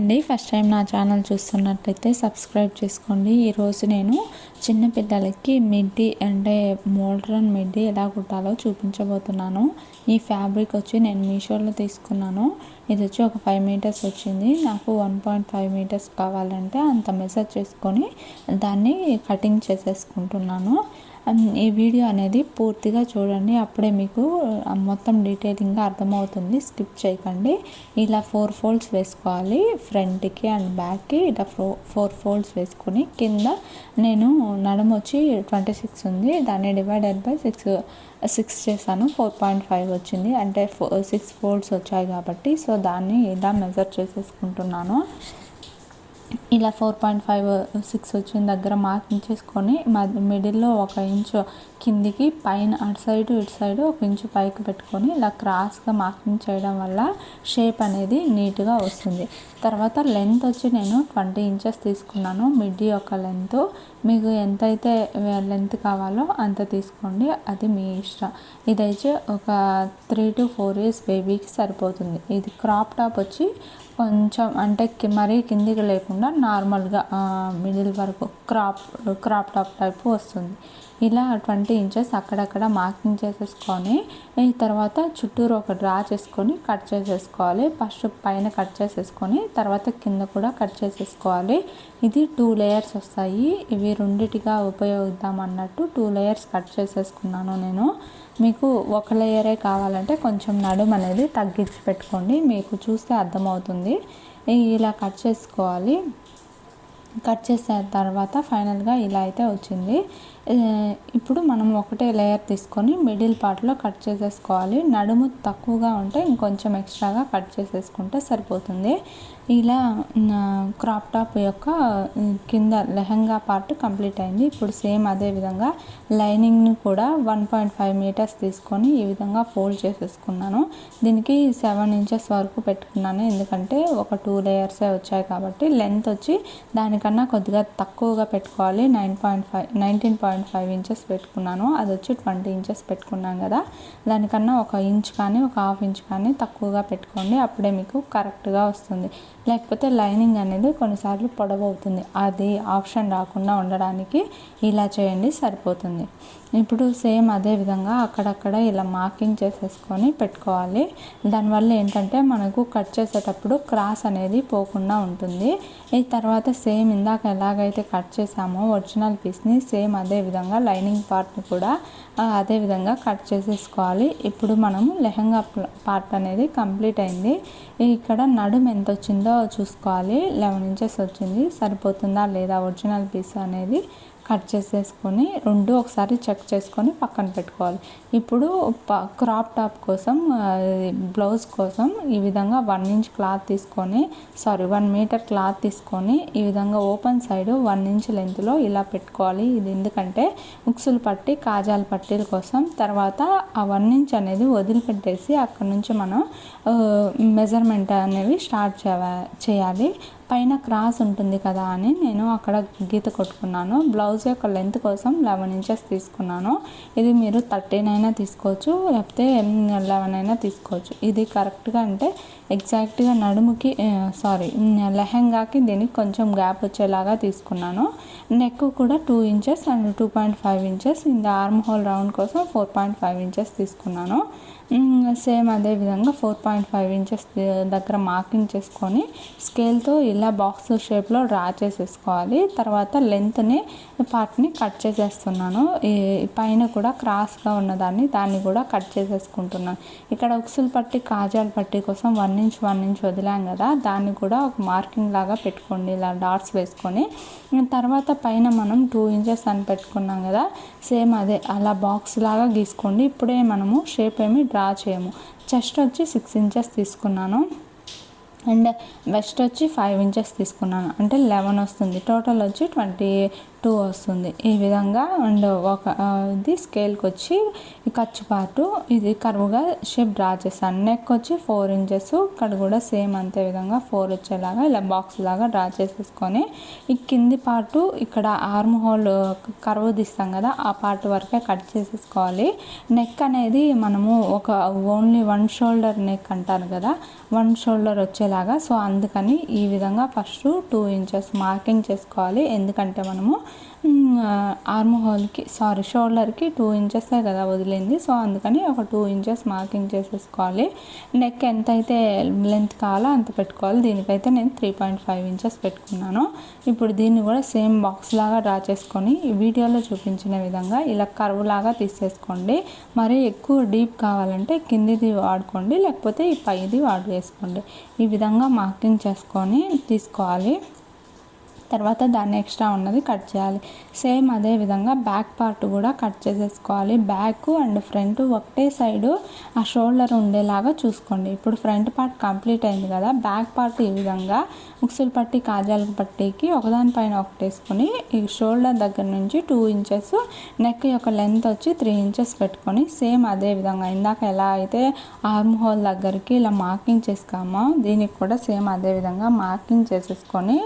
అండి, first time నా channel చూస్తున్నట్లయితే సబ్స్క్రైబ్ చేసుకోండి. ఈరోజు నేను చిన్నపిల్లలకి మిడ్డీ అంటే మోడ్రన్ మిడ్డీ ఎలా కుట్టాలో చూపించబోతున్నాను. ఈ ఫ్యాబ్రిక్ వచ్చి నేను మీషోలో తీసుకున్నాను. ఇది వచ్చి ఒక 5 మీటర్స్ వచ్చింది. నాకు 1.5 మీటర్స్ కావాలంటే అంత మెజర్ చేసుకొని దాన్ని కటింగ్ చేసేసుకుంటున్నాను. ఈ వీడియో అనేది పూర్తిగా చూడండి, అప్పుడే మీకు మొత్తం డీటెయిలింగ్గా అర్థమవుతుంది. స్కిప్ చేయకండి. ఇలా 4 ఫోల్డ్స్ వేసుకోవాలి. ఫ్రంట్కి అండ్ బ్యాక్కి ఇలా 4 ఫోల్డ్స్ వేసుకొని కింద నేను నడుము వచ్చి 26 ఉంది, దాన్ని డివైడెడ్ బై 6 చేశాను. 4.5 వచ్చింది, అంటే 6 ఫోల్డ్స్ వచ్చాయి కాబట్టి సో దాన్ని ఇలా మెజర్ చేసేసుకుంటున్నాను. ఇలా 4.56 వచ్చిన దగ్గర మార్కింగ్ చేసుకొని మిడిల్లో 1 ఇంచు కిందికి, పైన అటు సైడ్ ఇటు సైడ్ 1 ఇంచు పైకి పెట్టుకొని ఇలా క్రాస్గా మార్కింగ్ చేయడం వల్ల షేప్ అనేది నీట్గా వస్తుంది. తర్వాత లెంత్ వచ్చి నేను 20 ఇంచెస్ తీసుకున్నాను. మిడ్డీ యొక్క లెంత్ మీకు ఎంతైతే లెంత్ కావాలో అంత తీసుకోండి, అది మీ ఇష్టం. ఇదైతే ఒక 3 to 4 years బేబీకి సరిపోతుంది. ఇది క్రాప్ టాప్ వచ్చి కొంచెం అంటే మరీ కిందికి లేకుండా నార్మల్గా మిడిల్ వరకు క్రాప్ టాప్ టైపు వస్తుంది. ఇలా 20 ఇంచెస్ అక్కడక్కడ మార్కింగ్ చేసేసుకొని ఈ తర్వాత చుట్టూరు ఒక డ్రా చేసుకొని కట్ చేసేసుకోవాలి. ఫస్ట్ పైన కట్ చేసేసుకొని తర్వాత కింద కూడా కట్ చేసేసుకోవాలి. ఇది 2 లేయర్స్ వస్తాయి. ఇవి రెండిటిగా ఉపయోగిద్దాం అన్నట్టు 2 లేయర్స్ కట్ చేసేసుకున్నాను నేను. మీకు 1 లేయరే కావాలంటే కొంచెం నడుము అనేది తగ్గించి పెట్టుకోండి, మీకు చూస్తే అర్థమవుతుంది. ఇలా కట్ చేసుకోవాలి. కట్ చేసిన తర్వాత ఫైనల్గా ఇలా అయితే వచ్చింది. ఇప్పుడు మనం ఒకటే లేయర్ తీసుకొని మిడిల్ పార్ట్లో కట్ చేసేసుకోవాలి. నడుము తక్కువగా ఉంటే ఇంకొంచెం ఎక్స్ట్రాగా కట్ చేసేసుకుంటే సరిపోతుంది. ఇలా క్రాప్ టాప్ యొక్క కింద లెహంగా పార్ట్ కంప్లీట్ అయింది. ఇప్పుడు సేమ్ అదే విధంగా లైనింగ్ని కూడా 1.5 మీటర్స్ తీసుకొని ఈ విధంగా ఫోల్డ్ చేసేసుకున్నాను. దీనికి 7 ఇంచెస్ వరకు పెట్టుకున్నాను, ఎందుకంటే ఒక 2 లేయర్సే వచ్చాయి కాబట్టి. లెంత్ వచ్చి దానికన్నా కొద్దిగా తక్కువగా పెట్టుకోవాలి. 19.5 ఇంచెస్ పెట్టుకున్నాను. అది వచ్చి 20 ఇంచెస్ పెట్టుకున్నాను కదా, దానికన్నా 1 ఇంచ్ కానీ 1/2 ఇంచ్ కానీ తక్కువగా పెట్టుకోండి, అప్పుడే మీకు కరెక్ట్గా వస్తుంది. లేకపోతే లైనింగ్ అనేది కొన్నిసార్లు పొడవవుతుంది, అది ఆప్షన్ రాకుండా ఉండడానికి ఇలా చేయండి, సరిపోతుంది. ఇప్పుడు సేమ్ అదే విధంగా అక్కడక్కడ ఇలా మార్కింగ్ చేసేసుకొని పెట్టుకోవాలి. దానివల్ల ఏంటంటే మనకు కట్ చేసేటప్పుడు క్రాస్ అనేది పోకుండా ఉంటుంది. ఈ తర్వాత సేమ్ ఇందాక ఎలాగైతే కట్ చేసామో ఒరిజినల్ పీస్ని సేమ్ అదే విధంగా లైనింగ్ పార్ట్ని కూడా అదే విధంగా కట్ చేసేసుకోవాలి. ఇప్పుడు మనము లెహంగా పార్ట్ అనేది కంప్లీట్ అయింది. ఇక్కడ నడుము ఎంత వచ్చిందో చూసుకోవాలి. 11 ఇంచెస్ వచ్చింది, సరిపోతుందా లేదా ఒరిజినల్ పీస్ అనేది కట్ చేసేసుకొని ఒకసారి చెక్ చేసుకొని పక్కన పెట్టుకోవాలి. ఇప్పుడు క్రాప్ టాప్ కోసం బ్లౌజ్ కోసం ఈ విధంగా 1 ఇంచ్ క్లాత్ తీసుకొని 1 మీటర్ క్లాత్ తీసుకొని ఈ విధంగా ఓపెన్ సైడ్ 1 ఇంచ్ లెంత్లో ఇలా పెట్టుకోవాలి. ఇది ఎందుకంటే ఉక్సులు పట్టి కాజాల పట్టీల కోసం. తర్వాత ఆ 1 ఇంచ్ అనేది వదిలిపెట్టేసి అక్కడ నుంచి మనం మెజర్మెంట్ అనేవి స్టార్ట్ చేయాలి. పైన క్రాస్ ఉంటుంది కదా అని నేను అక్కడ గీత కొట్టుకున్నాను. బ్లౌజ్ యొక్క లెంత్ కోసం 11 ఇంచెస్ తీసుకున్నాను. ఇది మీరు 13 అయినా తీసుకోవచ్చు, లేకపోతే 11 అయినా తీసుకోవచ్చు. ఇది కరెక్ట్గా అంటే ఎగ్జాక్ట్గా నడుముకి లెహంగాకి దీనికి కొంచెం గ్యాప్ వచ్చేలాగా తీసుకున్నాను. నెక్ కూడా 2 ఇంచెస్ అండ్ 2.5 ఇంచెస్, ఇంత ఆర్మ్ హోల్ రౌండ్ కోసం 4.5 ఇంచెస్ తీసుకున్నాను. సేమ్ అదే విధంగా 4.5 ఇంచెస్ దగ్గర మార్కింగ్ చేసుకొని స్కేల్తో ఇలా బాక్స్ షేప్లో డ్రా చేసేసుకోవాలి. తర్వాత లెంత్ని పార్ట్ని కట్ చేసేస్తున్నాను. పైన కూడా క్రాస్గా ఉన్నదాన్ని దాన్ని కూడా కట్ చేసేసుకుంటున్నాను. ఇక్కడ ఉక్సులు పట్టి కాజాల పట్టి కోసం 1 ఇంచ్ వదిలాం కదా, దాన్ని కూడా ఒక మార్కింగ్ లాగా పెట్టుకోండి, ఇలా డాట్స్ వేసుకొని. తర్వాత పైన మనం 2 ఇంచెస్ అని పెట్టుకున్నాం కదా, సేమ్ అదే అలా బాక్స్ లాగా గీసుకోండి. ఇప్పుడే మనము షేప్ ఏమి డ్రా చేయము. చెస్ట్ వచ్చి 6 ఇంచెస్ తీసుకున్నాను అండ్ వెస్ట్ వచ్చి 5 ఇంచెస్ తీసుకున్నాను, అంటే 11 వస్తుంది. టోటల్ వచ్చి 2 వస్తుంది ఈ విధంగా. అండ్ ఒక ఇది స్కేల్కి వచ్చి ఖర్చు పార్టు ఇది కరువుగా షేప్ డ్రా చేశాను. నెక్ వచ్చి 4 ఇంచెస్, ఇక్కడ కూడా సేమ్ అంతే విధంగా 4 వచ్చేలాగా ఇలా బాక్స్ లాగా డ్రా చేసేసుకొని ఈ కింది పార్టు ఇక్కడ ఆర్మ్ హోల్ కరువు తీస్తాం కదా ఆ పార్ట్ వరకే కట్ చేసేసుకోవాలి. నెక్ అనేది మనము ఒక ఓన్లీ 1 షోల్డర్ నెక్ అంటారు కదా, 1 షోల్డర్ వచ్చేలాగా. సో అందుకని ఈ విధంగా ఫస్ట్ 2 ఇంచెస్ మార్కింగ్ చేసుకోవాలి. ఎందుకంటే మనము ఆర్మ్ హోల్కి షోల్డర్కి 2 ఇంచెసే కదా వదిలింది. సో అందుకని ఒక 2 ఇంచెస్ మార్కింగ్ చేసేసుకోవాలి. నెక్ ఎంతైతే లెంత్ కావాలో అంత పెట్టుకోవాలి. దీనికైతే నేను 3.5 ఇంచెస్ పెట్టుకున్నాను. ఇప్పుడు దీన్ని కూడా సేమ్ బాక్స్ లాగా డ్రా చేసుకొని ఈ వీడియోలో చూపించిన విధంగా ఇలా కర్వ్ లాగా తీసేసుకోండి. మరి ఎక్కువ డీప్ కావాలంటే కిందిది వాడుకోండి, లేకపోతే ఈ పైది చేసుకోండి. ఈ విధంగా మార్కింగ్ చేసుకొని తీసుకోవాలి. తర్వాత దాన్ని ఎక్స్ట్రా ఉన్నది కట్ చేయాలి. సేమ్ అదే విధంగా బ్యాక్ పార్ట్ కూడా కట్ చేసేసుకోవాలి. బ్యాక్ అండ్ ఫ్రంట్ ఒకటే సైడు ఆ షోల్డర్ ఉండేలాగా చూసుకోండి. ఇప్పుడు ఫ్రంట్ పార్ట్ కంప్లీట్ అయింది కదా, బ్యాక్ పార్ట్ ఈ విధంగా ఉక్సులు పట్టి కాజాల పట్టీకి ఒకదానిపైన ఒకటి వేసుకొని ఈ షోల్డర్ దగ్గర నుంచి 2 ఇంచెస్, నెక్ యొక్క లెంత్ వచ్చి 3 ఇంచెస్ పెట్టుకొని సేమ్ అదే విధంగా ఇందాక ఎలా అయితే ఆర్మ్ హోల్ దగ్గరికి ఇలా మార్కింగ్ చేసుకోమో దీనికి కూడా సేమ్ అదే విధంగా మార్కింగ్ చేసేసుకొని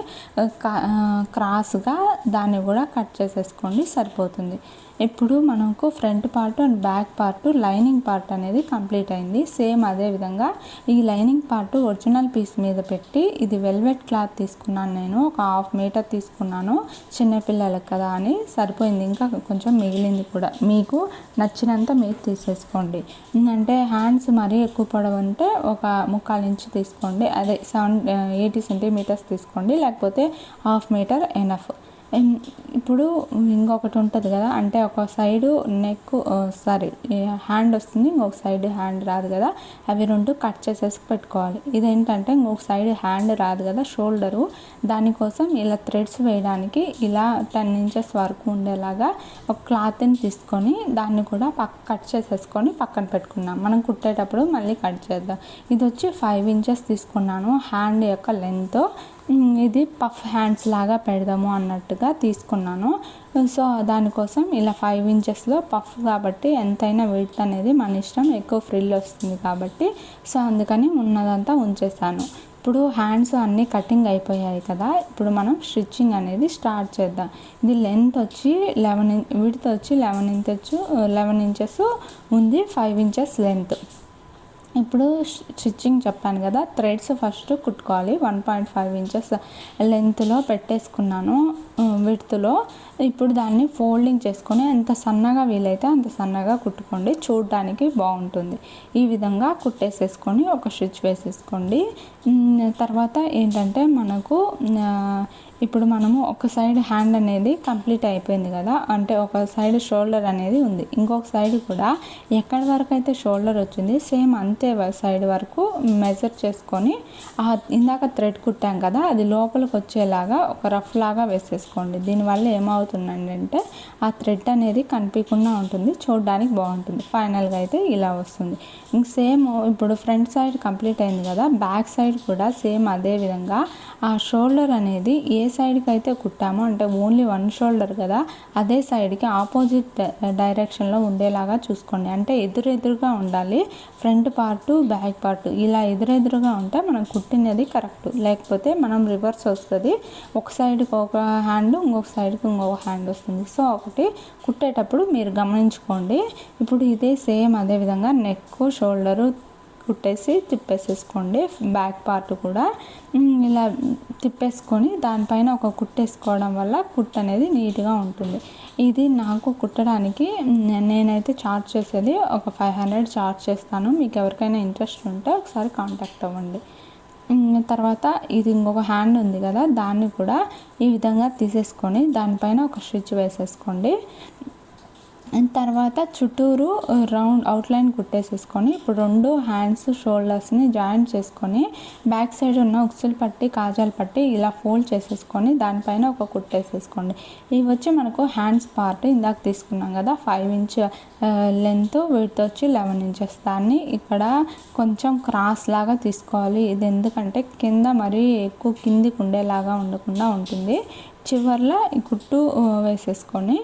క్రాస్గా దాన్ని కూడా కట్ చేసేసుకోండి, సరిపోతుంది. ఇప్పుడు మనకు front part and back part lining part అనేది కంప్లీట్ అయింది. సేమ్ అదే విధంగా ఈ లైనింగ్ పార్ట్ ఒరిజినల్ పీస్ మీద పెట్టి ఇది వెల్వెట్ క్లాత్ తీసుకున్నాను, నేను ఒక 1/2 మీటర్ తీసుకున్నాను. చిన్నపిల్లలకు కదా అని సరిపోయింది, ఇంకా కొంచెం మిగిలింది కూడా. మీకు నచ్చినంత మీరు తీసేసుకోండి. అంటే హ్యాండ్స్ మరీ ఎక్కువ పొడవు ఉంటే ఒక 3/4 ఇంచ్ తీసుకోండి, అదే 80 సెంటీమీటర్స్ తీసుకోండి, లేకపోతే 1/2 మీటర్ ఎనఫ్. ఇప్పుడు ఇంకొకటి ఉంటుంది కదా, అంటే ఒక సైడు నెక్ హ్యాండ్ వస్తుంది, ఇంకొక సైడ్ హ్యాండ్ రాదు కదా, అవి 2 కట్ చేసేసి పెట్టుకోవాలి. ఇదేంటంటే ఇంకొక సైడ్ హ్యాండ్ రాదు కదా షోల్డరు, దానికోసం ఇలా థ్రెడ్స్ వేయడానికి ఇలా 10 ఇంచెస్ వరకు ఉండేలాగా ఒక క్లాత్ని తీసుకొని దాన్ని కూడా కట్ చేసేసుకొని పక్కన పెట్టుకున్నాం. మనం కుట్టేటప్పుడు మళ్ళీ కట్ చేద్దాం. ఇది వచ్చి 5 ఇంచెస్ తీసుకున్నాను హ్యాండ్ యొక్క లెంత్. ఇది పఫ్ హ్యాండ్స్ లాగా పెడదాము అన్నట్టుగా తీసుకున్నాను. సో దానికోసం ఇలా 5 ఇంచెస్లో పఫ్ కాబట్టి ఎంతైనా వెయిట్ అనేది మన ఇష్టం, ఎక్కువ ఫ్రిల్ వస్తుంది కాబట్టి సో అందుకని ఉన్నదంతా ఉంచేసాను. ఇప్పుడు హ్యాండ్స్ అన్నీ కటింగ్ అయిపోయాయి కదా, ఇప్పుడు మనం స్టిచ్చింగ్ అనేది స్టార్ట్ చేద్దాం. ఇది లెంత్ వచ్చి 11 విడ్త్ వచ్చి 11 ఇంచెస్ ఉంది, 5 ఇంచెస్ లెంత్. ఇప్పుడు స్టిచ్చింగ్ చెప్పాను కదా, థ్రెడ్స్ ఫస్ట్ కుట్టుకోవాలి. 1.5 ఇంచెస్ లెంత్లో పెట్టేసుకున్నాను విడ్త్లో. ఇప్పుడు దాన్ని ఫోల్డింగ్ చేసుకొని ఎంత సన్నగా వీలైతే అంత సన్నగా కుట్టుకోండి, చూడడానికి బాగుంటుంది. ఈ విధంగా కుట్టేసేసుకొని ఒక స్టిచ్ వేసేసుకోండి. తర్వాత ఏంటంటే మనకు ఇప్పుడు మనము ఒక సైడ్ హ్యాండ్ అనేది కంప్లీట్ అయిపోయింది కదా, అంటే ఒక సైడ్ షోల్డర్ అనేది ఉంది, ఇంకొక సైడ్ కూడా ఎక్కడి వరకు అయితే షోల్డర్ వచ్చింది సేమ్ అంతే సైడ్ వరకు మెజర్ చేసుకొని ఇందాక థ్రెడ్ కుట్టాం కదా అది లోపలికి వచ్చేలాగా ఒక రఫ్ లాగా వేసేసుకోండి. దీనివల్ల ఏమవుతుందంటే ఆ థ్రెడ్ అనేది కనిపించకుండా ఉంటుంది, చూడడానికి బాగుంటుంది. ఫైనల్గా అయితే ఇలా వస్తుంది. సేమ్ ఇప్పుడు ఫ్రంట్ సైడ్ కంప్లీట్ అయింది కదా, బ్యాక్ సైడ్ కూడా సేమ్ అదే విధంగా ఆ షోల్డర్ అనేది ఏ సైడ్కి అయితే కుట్టామో, అంటే ఓన్లీ 1 షోల్డర్ కదా, అదే సైడ్కి ఆపోజిట్ డైరెక్షన్లో ఉండేలాగా చూసుకోండి. అంటే ఎదురుగా ఉండాలి ఫ్రంట్ పార్ట్ బ్యాక్ పార్ట్, ఇలా ఎదురుగా ఉంటే మనం కుట్టినది కరెక్ట్, లేకపోతే మనం రివర్స్ వస్తుంది. ఒక సైడ్కి ఒక హ్యాండ్, ఇంకొక సైడ్కి ఇంకొక హ్యాండ్ వస్తుంది. సో ఒకటి కుట్టేటప్పుడు మీరు గమనించుకోండి. ఇప్పుడు ఇదే సేమ్ అదే విధంగా నెక్ షోల్డరు కుట్టేసి తిప్పేసేసుకోండి. బ్యాక్ పార్ట్ కూడా ఇలా తిప్పేసుకొని దానిపైన ఒక కుట్టేసుకోవడం వల్ల కుట్టు అనేది నీట్గా ఉంటుంది. ఇది నాకు కుట్టడానికి నేనైతే చార్జ్ చేసేది ఒక 500 చార్జ్ చేస్తాను. మీకు ఎవరికైనా ఇంట్రెస్ట్ ఉంటే ఒకసారి కాంటాక్ట్ అవ్వండి. తర్వాత ఇది ఇంకొక హ్యాండ్ ఉంది కదా, దాన్ని కూడా ఈ విధంగా తీసేసుకొని దానిపైన ఒక స్టిచ్ వేసేసుకోండి. తర్వాత చుట్టూరు రౌండ్ అవుట్లైన్ కుట్టేసేసుకొని ఇప్పుడు 2 హ్యాండ్స్ షోల్డర్స్ని జాయింట్ చేసుకొని బ్యాక్ సైడ్ ఉన్న ఉక్సులు పట్టి కాజాలు పట్టి ఇలా ఫోల్డ్ చేసేసుకొని దానిపైన ఒక కుట్టేసేసుకోండి. ఇవి వచ్చి మనకు హ్యాండ్స్ పార్ట్ ఇందాక తీసుకున్నాం కదా, 5 ఇంచ్ లెంత్, విడ్త్ వచ్చి 11 ఇంచెస్. దాన్ని ఇక్కడ కొంచెం క్రాస్ లాగా తీసుకోవాలి. ఇది ఎందుకంటే కింద మరీ ఎక్కువ కిందికి ఉండేలాగా ఉండకుండా ఉంటుంది. చివర్లో ఈ కుట్టు వేసేసుకొని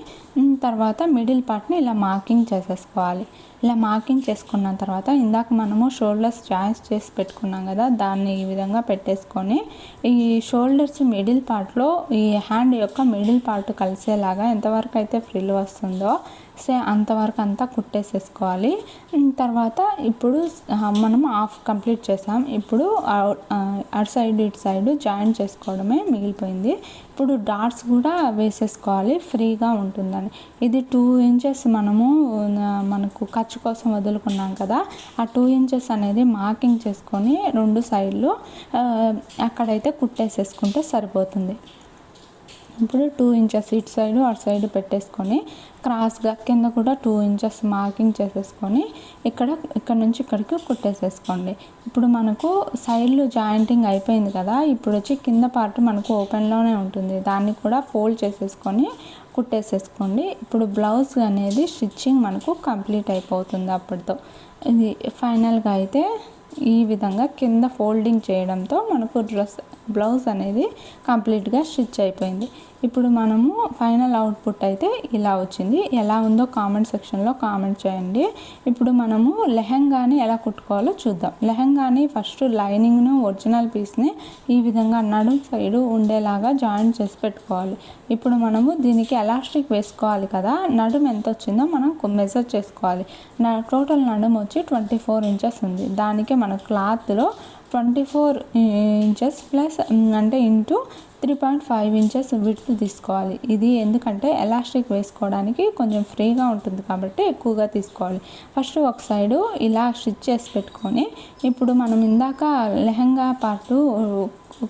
తర్వాత మిడిల్ పార్ట్ని ఇలా మార్కింగ్ చేసేసుకోవాలి. ఇలా మార్కింగ్ చేసుకున్న తర్వాత ఇందాక మనము షోల్డర్స్ జాయింట్స్ చేసి పెట్టుకున్నాం కదా, దాన్ని ఈ విధంగా పెట్టేసుకొని ఈ షోల్డర్స్ మిడిల్ పార్ట్లో ఈ హ్యాండ్ యొక్క మిడిల్ పార్ట్ కలిసేలాగా ఎంతవరకు అయితే ఫ్రిల్ వస్తుందో అంతవరకు అంతా కుట్టేసేసుకోవాలి. తర్వాత ఇప్పుడు మనం హాఫ్ కంప్లీట్ చేసాం. ఇప్పుడు అటు సైడ్ ఇటు సైడ్ జాయిన్ చేసుకోవడమే మిగిలిపోయింది. ఇప్పుడు డాట్స్ కూడా వేసేసుకోవాలి ఫ్రీగా ఉంటుందని. ఇది 2 ఇంచెస్ మనకు ఖర్చు కోసం వదులుకున్నాం కదా, ఆ 2 ఇంచెస్ అనేది మార్కింగ్ చేసుకొని 2 సైడ్లు అక్కడైతే కుట్టేసేసుకుంటే సరిపోతుంది. ఇప్పుడు 2 ఇంచెస్ ఇటు సైడు అటు సైడ్ పెట్టేసుకొని క్రాస్గా కింద కూడా 2 ఇంచెస్ మార్కింగ్ చేసేసుకొని ఇక్కడ నుంచి ఇక్కడికి కుట్టేసేసుకోండి. ఇప్పుడు మనకు సైడ్లు జాయింటింగ్ అయిపోయింది కదా, ఇప్పుడు వచ్చి కింద పార్ట్ మనకు ఓపెన్లోనే ఉంటుంది, దాన్ని కూడా ఫోల్డ్ చేసేసుకొని కుట్టేసేసుకోండి. ఇప్పుడు బ్లౌజ్ అనేది స్టిచ్చింగ్ మనకు కంప్లీట్ అయిపోతుంది అప్పటితో. ఇది ఫైనల్గా అయితే ఈ విధంగా కింద ఫోల్డింగ్ చేయడంతో మనకు బ్లౌజ్ అనేది కంప్లీట్గా స్టిచ్ అయిపోయింది. ఇప్పుడు మనము ఫైనల్ అవుట్పుట్ అయితే ఇలా వచ్చింది. ఎలా ఉందో కామెంట్ సెక్షన్లో కామెంట్ చేయండి. ఇప్పుడు మనము లెహంగాని ఎలా కుట్టుకోవాలో చూద్దాం. లెహంగాని ఫస్ట్ లైనింగ్ను ఒరిజినల్ పీస్ని ఈ విధంగా నడుం సైడు ఉండేలాగా జాయిన్ చేసి పెట్టుకోవాలి. ఇప్పుడు మనము దీనికి ఎలాస్టిక్ వేసుకోవాలి కదా, నడుం ఎంత వచ్చిందో మనం మెజర్ చేసుకోవాలి. టోటల్ నడుం వచ్చి 24 ఇంచెస్ ఉంది. దానికి మన క్లాత్లో 24 ఇంచెస్ ప్లస్ అంటే ఇంటూ 3.5 ఇంచెస్ విడ్త్ తీసుకోవాలి. ఇది ఎందుకంటే ఎలాస్టిక్ వేసుకోవడానికి కొంచెం ఫ్రీగా ఉంటుంది కాబట్టి ఎక్కువగా తీసుకోవాలి. ఫస్ట్ ఒక సైడు ఇలా స్టిచ్ చేసి పెట్టుకొని ఇప్పుడు మనం ఇందాక లెహంగా పార్టు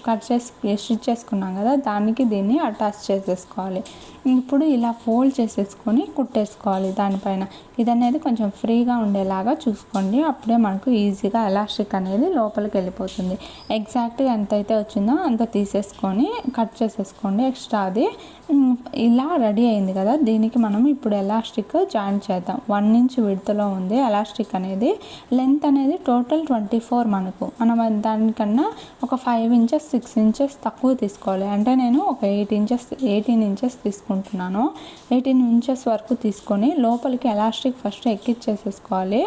కట్ చేసి స్టిచ్ చేసుకున్నాం కదా, దానికి దీన్ని అటాచ్ చేసేసుకోవాలి. ఇప్పుడు ఇలా ఫోల్డ్ చేసేసుకొని కుట్టేసుకోవాలి దానిపైన. ఇదనేది కొంచెం ఫ్రీగా ఉండేలాగా చూసుకోండి, అప్పుడే మనకు ఈజీగా ఎలాస్టిక్ అనేది లోపలికి వెళ్ళిపోతుంది. ఎగ్జాక్ట్గా ఎంతైతే వచ్చిందో అంత తీసేసుకొని కట్ చేసేసుకోండి ఎక్స్ట్రాది. ఇలా రెడీ అయింది కదా, దీనికి మనం ఇప్పుడు ఎలాస్టిక్ జాయిన్ చేద్దాం. 1 ఇంచ్ విడ్త్లో ఉంది ఎలాస్టిక్ అనేది. లెంత్ అనేది టోటల్ 24 మనకు. మనం దానికన్నా ఒక 5 ఇంచెస్ 6 ఇంచెస్ తక్కువ తీసుకోవాలి. అంటే నేను ఒక 18 ఇంచెస్ తీసుకుంటున్నాను. 18 ఇంచెస్ వరకు తీసుకొని లోపలికి ఎలాస్టిక్ ఫస్ట్ ఎక్కిచ్చేసేసుకోవాలి.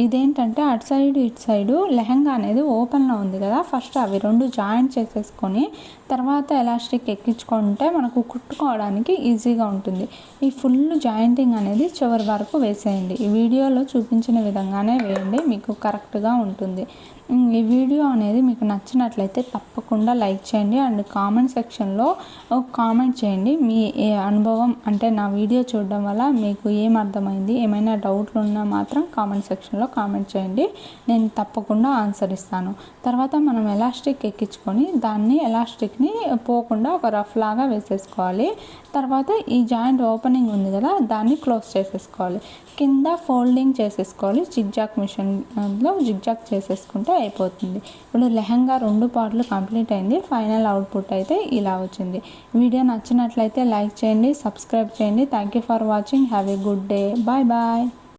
ఇదేంటంటే అటు సైడ్ ఇటు సైడు లెహంగా అనేది ఓపెన్లో ఉంది కదా, ఫస్ట్ అవి 2 జాయిన్ చేసేసుకొని తర్వాత ఎలాస్టిక్ ఎక్కించుకుంటే మనకు కుట్టుకోవడానికి ఈజీగా ఉంటుంది. ఈ ఫుల్ జాయింటింగ్ అనేది చివరి వరకు వేసేయండి. ఈ వీడియోలో చూపించిన విధంగానే వేయండి, మీకు కరెక్ట్గా ఉంటుంది. ఈ వీడియో అనేది మీకు నచ్చినట్లయితే తప్పకుండా లైక్ చేయండి అండ్ కామెంట్ సెక్షన్లో కామెంట్ చేయండి. మీ అనుభవం అంటే నా వీడియో చూడడం వల్ల మీకు ఏం అర్థమైంది, ఏమైనా డౌట్లు ఉన్నా మాత్రం కామెంట్ సెక్షన్లో కామెంట్ చేయండి, నేను తప్పకుండా ఆన్సర్ ఇస్తాను. తర్వాత మనం ఎలాస్టిక్ ఎక్కించుకొని దాన్ని ఎలాస్టిక్ని పోకుండా ఒక రఫ్ లాగా వేసేసుకోవాలి. తర్వాత ఈ జాయింట్ ఓపెనింగ్ ఉంది కదా, దాన్ని క్లోజ్ చేసేసుకోవాలి. కింద ఫోల్డింగ్ చేసేసుకోవాలి. జిగ్జాగ్ మిషన్లో జిగ్జాగ్ చేసేసుకుంటే అయిపోతుంది. ఇప్పుడు లెహంగా 2 పార్ట్లు కంప్లీట్ అయింది. ఫైనల్ అవుట్పుట్ అయితే ఇలా వచ్చింది. వీడియో నచ్చినట్లయితే లైక్ చేయండి, సబ్స్క్రైబ్ చేయండి. Thank you for watching. Have a good day. Bye bye.